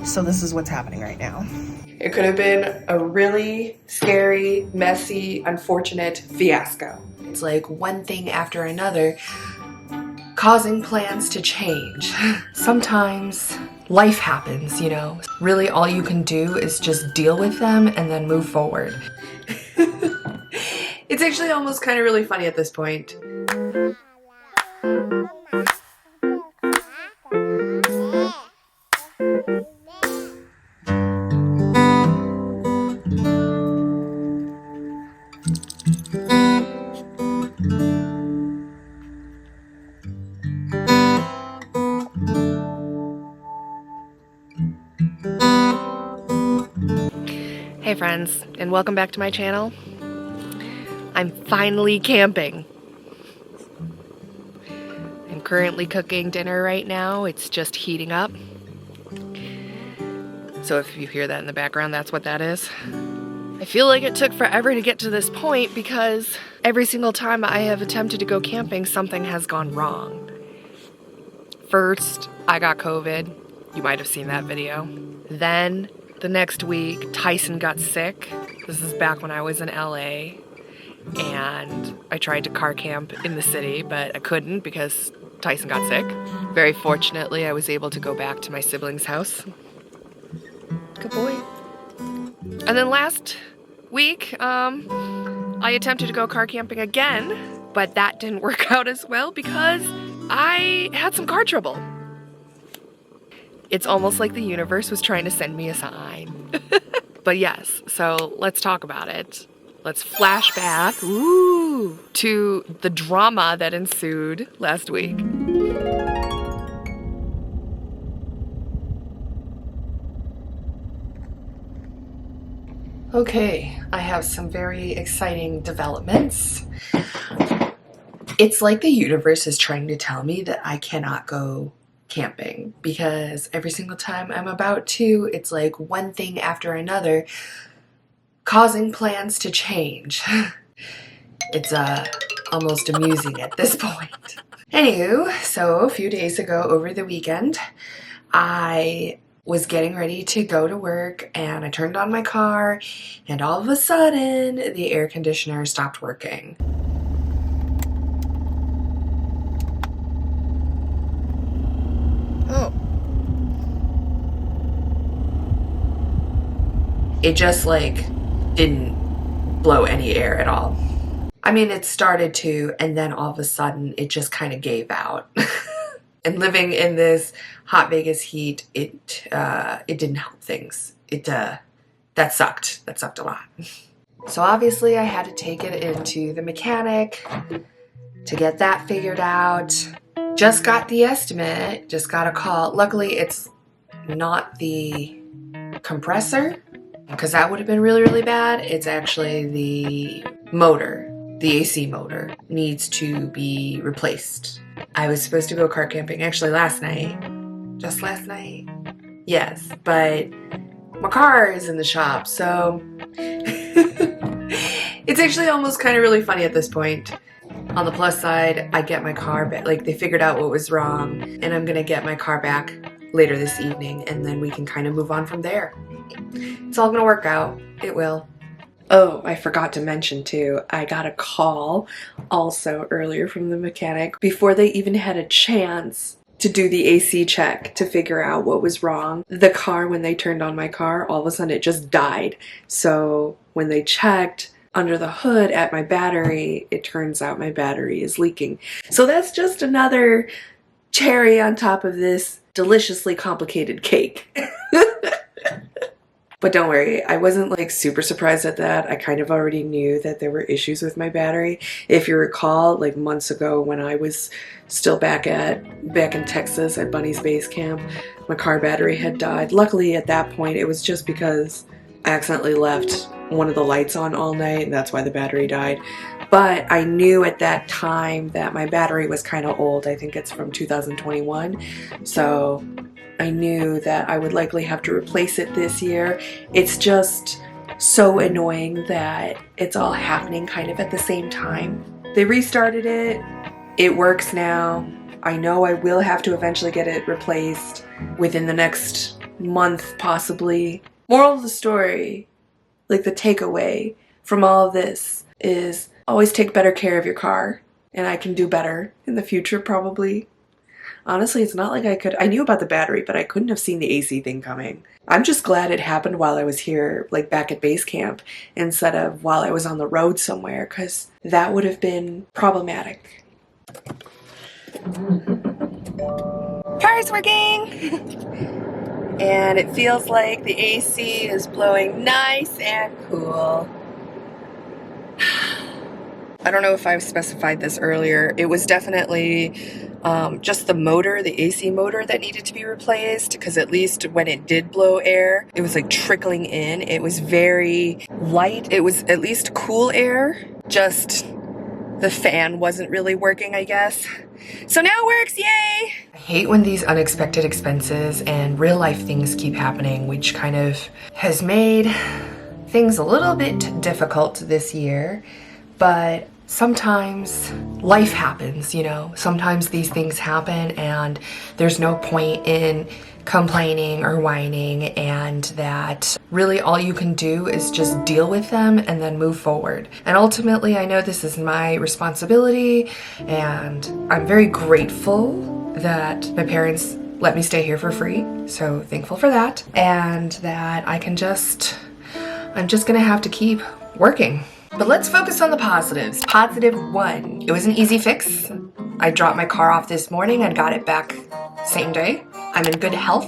So this is what's happening right now. It could have been a really scary, messy, unfortunate fiasco. It's like one thing after another, causing plans to change. Sometimes life happens, you know. Really all you can do is just deal with them and then move forward. It's actually almost kind of really funny at this point. Hey friends, and welcome back to my channel. I'm finally camping. I'm currently cooking dinner right now. It's just heating up. So if you hear that in the background, that's what that is. I feel like it took forever to get to this point because every single time I have attempted to go camping, something has gone wrong. First, I got COVID. You might have seen that video. Then, the next week, Tyson got sick. This is back when I was in LA. And I tried to car camp in the city, but I couldn't because Tyson got sick. Very fortunately, I was able to go back to my siblings' house. Good boy. And then last week, I attempted to go car camping again, but that didn't work out as well because I had some car trouble. It's almost like the universe was trying to send me a sign. But yes, so let's talk about it. Let's flash back, to the drama that ensued last week. Okay, I have some very exciting developments. It's like the universe is trying to tell me that I cannot go camping because every single time I'm about to, it's like one thing after another, causing plans to change. It's almost amusing at this point. Anywho, so a few days ago over the weekend, I was getting ready to go to work and I turned on my car and all of a sudden the air conditioner stopped working. Oh. It just like didn't blow any air at all. I mean, it started to, and then all of a sudden it just kind of gave out. And living in this hot Vegas heat, it didn't help things. That sucked. That sucked a lot. So obviously I had to take it into the mechanic to get that figured out. Just got the estimate, just got a call. Luckily it's not the compressor, because that would have been really, really bad. It's actually the motor. The AC motor needs to be replaced. I was supposed to go car camping actually last night. Just last night. Yes, but my car is in the shop, so it's actually almost kind of really funny at this point. On the plus side, I get my car back. Like, they figured out what was wrong, and I'm gonna get my car back later this evening, and then we can kind of move on from there. It's all gonna work out. It will. Oh, I forgot to mention too, I got a call also earlier from the mechanic before they even had a chance to do the AC check to figure out what was wrong. The car, when they turned on my car, all of a sudden it just died. So when they checked under the hood at my battery, it turns out my battery is leaking. So that's just another cherry on top of this deliciously complicated cake. But don't worry, I wasn't like super surprised at that. I kind of already knew that there were issues with my battery. If you recall, like months ago when I was still back in Texas at Bunny's base camp, my car battery had died. Luckily at that point it was just because I accidentally left one of the lights on all night and that's why the battery died. But I knew at that time that my battery was kind of old. I think it's from 2021. So I knew that I would likely have to replace it this year. It's just so annoying that it's all happening kind of at the same time. They restarted it. It works now. I know I will have to eventually get it replaced within the next month possibly. Moral of the story, like the takeaway from all of this, is always take better care of your car. And I can do better in the future probably. Honestly, it's not like I knew about the battery, but I couldn't have seen the AC thing coming. I'm just glad it happened while I was here, like back at base camp, instead of while I was on the road somewhere, because that would have been problematic. Car's working! And it feels like the AC is blowing nice and cool. I don't know if I've specified this earlier. It was definitely just the motor, the AC motor, that needed to be replaced, because at least when it did blow air, it was like trickling in. It was very light. It was at least cool air. Just the fan wasn't really working, I guess. So now it works, yay! I hate when these unexpected expenses and real life things keep happening, which kind of has made things a little bit difficult this year. But sometimes life happens, you know? Sometimes these things happen and there's no point in complaining or whining, and that really all you can do is just deal with them and then move forward. And ultimately, I know this is my responsibility, and I'm very grateful that my parents let me stay here for free. So thankful for that. And that I'm just gonna have to keep working. But let's focus on the positives. Positive 1, it was an easy fix. I dropped my car off this morning and got it back same day. I'm in good health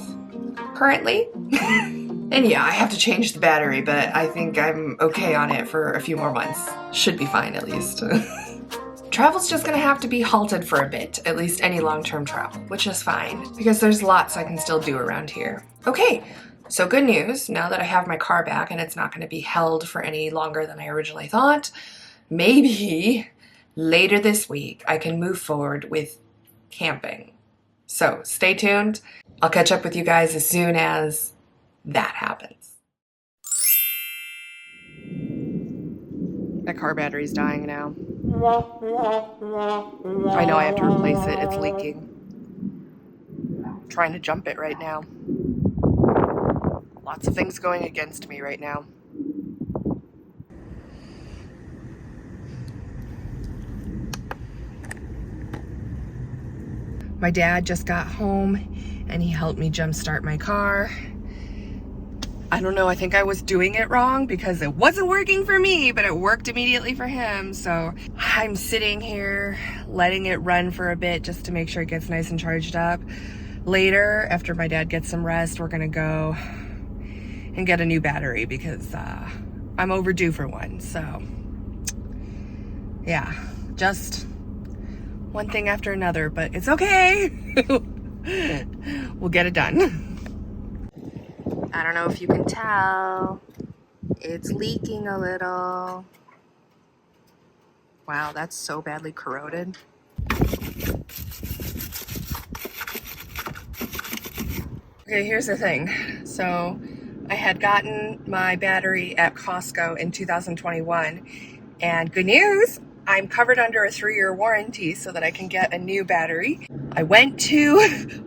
currently. And yeah, I have to change the battery, but I think I'm okay on it for a few more months. Should be fine at least. Travel's just gonna have to be halted for a bit, at least any long-term travel, which is fine, because there's lots I can still do around here. Okay. So good news, now that I have my car back and it's not going to be held for any longer than I originally thought, maybe later this week I can move forward with camping. So stay tuned. I'll catch up with you guys as soon as that happens. My car battery's dying now. I know I have to replace it, it's leaking. I'm trying to jump it right now. Lots of things going against me right now. My dad just got home and he helped me jumpstart my car. I don't know, I think I was doing it wrong because it wasn't working for me, but it worked immediately for him. So I'm sitting here letting it run for a bit just to make sure it gets nice and charged up. Later, after my dad gets some rest, we're gonna go and get a new battery because I'm overdue for one. So yeah, just one thing after another, but it's okay. We'll get it done. I don't know if you can tell, it's leaking a little. Wow, that's so badly corroded. Okay, here's the thing. So I had gotten my battery at Costco in 2021, and good news, I'm covered under a 3-year warranty so that I can get a new battery. I went to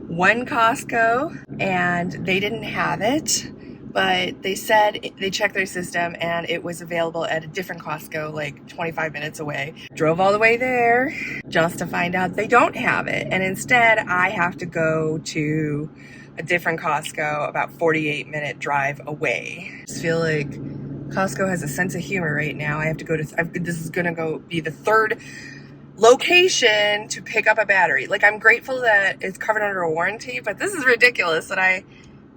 one Costco and they didn't have it, but they said they checked their system and it was available at a different Costco like 25 minutes away. Drove all the way there just to find out they don't have it, and instead I have to go to a different Costco about 48-minute drive away. I just feel like Costco has a sense of humor right now. I have to go to, this is gonna be the 3rd location to pick up a battery. Like, I'm grateful that it's covered under a warranty, but this is ridiculous that I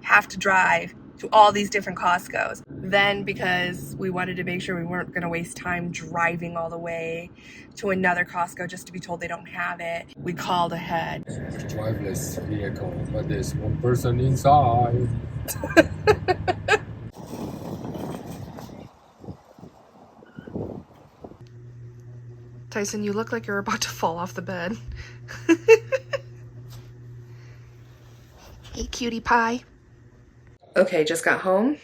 have to drive to all these different Costco's. Then, because we wanted to make sure we weren't gonna waste time driving all the way to another Costco just to be told they don't have it, we called ahead. It's a driverless vehicle, but there's one person inside. Tyson, you look like you're about to fall off the bed. Hey, cutie pie. Okay, just got home.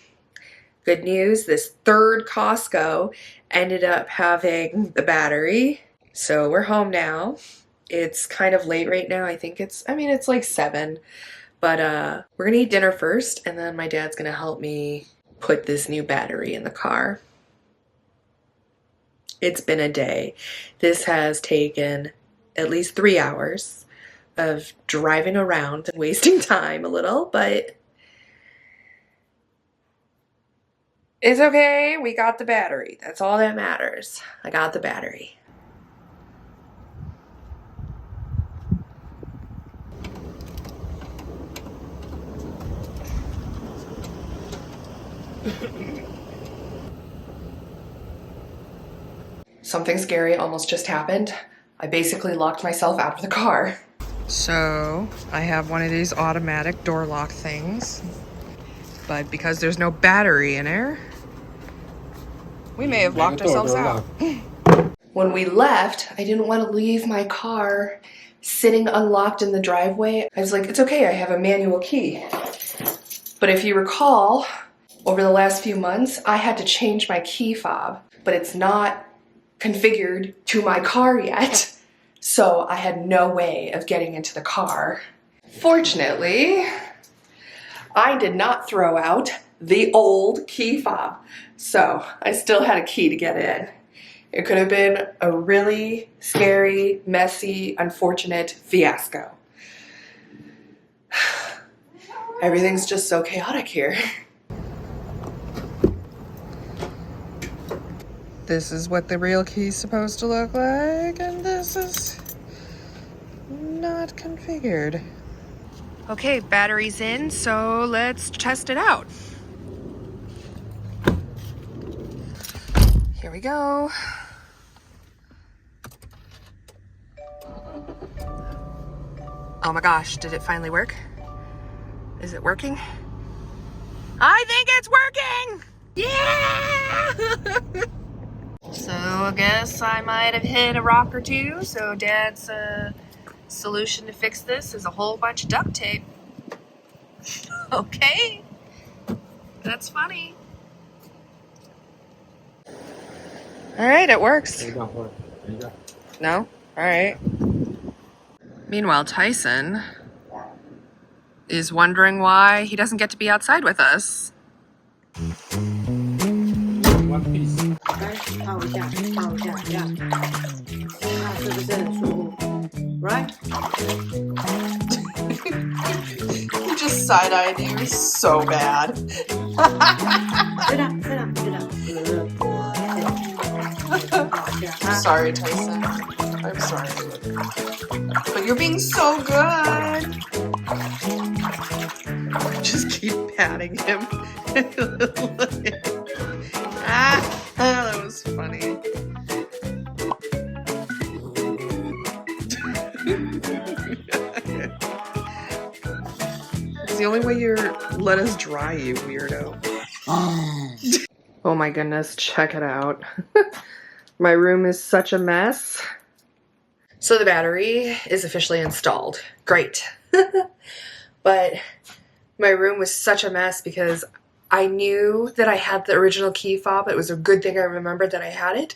Good news, this 3rd Costco ended up having the battery. So we're home now. It's kind of late right now. I think it's like 7, But we're gonna eat dinner first, and then my dad's gonna help me put this new battery in the car. It's been a day. This has taken at least 3 hours of driving around and wasting time a little, but it's okay. We got the battery. That's all that matters. I got the battery. Something scary almost just happened. I basically locked myself out of the car. So I have one of these automatic door lock things, but because there's no battery in there, we may have locked ourselves out. When we left, I didn't want to leave my car sitting unlocked in the driveway. I was like, it's okay, I have a manual key. But if you recall, over the last few months, I had to change my key fob, but it's not configured to my car yet. So I had no way of getting into the car. Fortunately, I did not throw out the old key fob. So I still had a key to get in. It could have been a really scary, messy, unfortunate fiasco. Everything's just so chaotic here. This is what the real key's supposed to look like, and this is not configured. Okay, battery's in, so let's test it out. Here we go. Oh my gosh, did it finally work? Is it working? I think it's working! Yeah! So I guess I might have hit a rock or two. So Dad's solution to fix this is a whole bunch of duct tape. Okay, that's funny. All right, it works. No? All right. Meanwhile, Tyson is wondering why he doesn't get to be outside with us. One piece. 套一下，这样，看是不是很舒服 ？Right？ He just side-eyed you so bad. 对的。Sorry, Tyson. I'm sorry. But you're being so good. Just keep patting him. That was funny. It's the only way you let us dry, you weirdo. Oh my goodness, check it out. My room is such a mess. So the battery is officially installed. Great. But my room was such a mess because I knew that I had the original key fob. It was a good thing I remembered that I had it,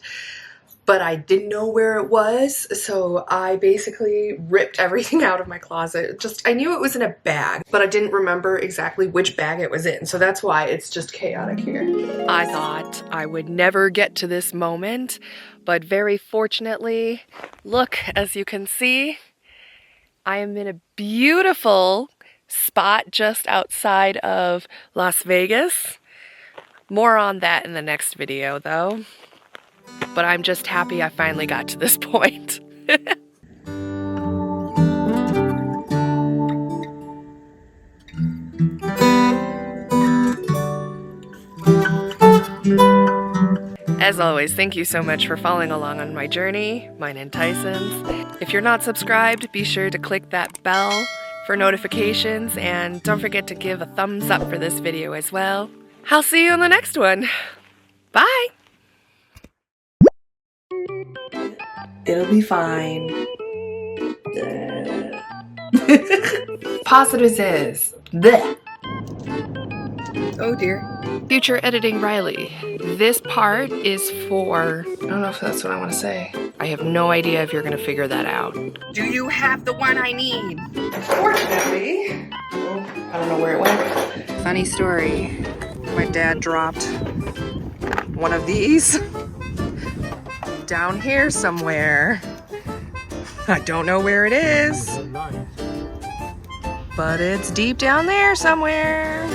but I didn't know where it was. So I basically ripped everything out of my closet. I knew it was in a bag, but I didn't remember exactly which bag it was in. So that's why it's just chaotic here. I thought I would never get to this moment, but very fortunately, look, as you can see, I am in a beautiful spot just outside of Las Vegas. More on that in the next video though. But I'm just happy I finally got to this point. As always, thank you so much for following along on my journey, mine and Tyson's. If you're not subscribed, be sure to click that bell for notifications, and don't forget to give a thumbs up for this video as well. I'll see you on the next one. Bye! It'll be fine. Positives is. Blech. Oh dear. Future editing Riley. This part is for, I don't know if that's what I want to say. I have no idea if you're going to figure that out. Do you have the one I need? Fortunately, oh I don't know where it went. Funny story. My dad dropped one of these down here somewhere. I don't know where it is, but it's deep down there somewhere.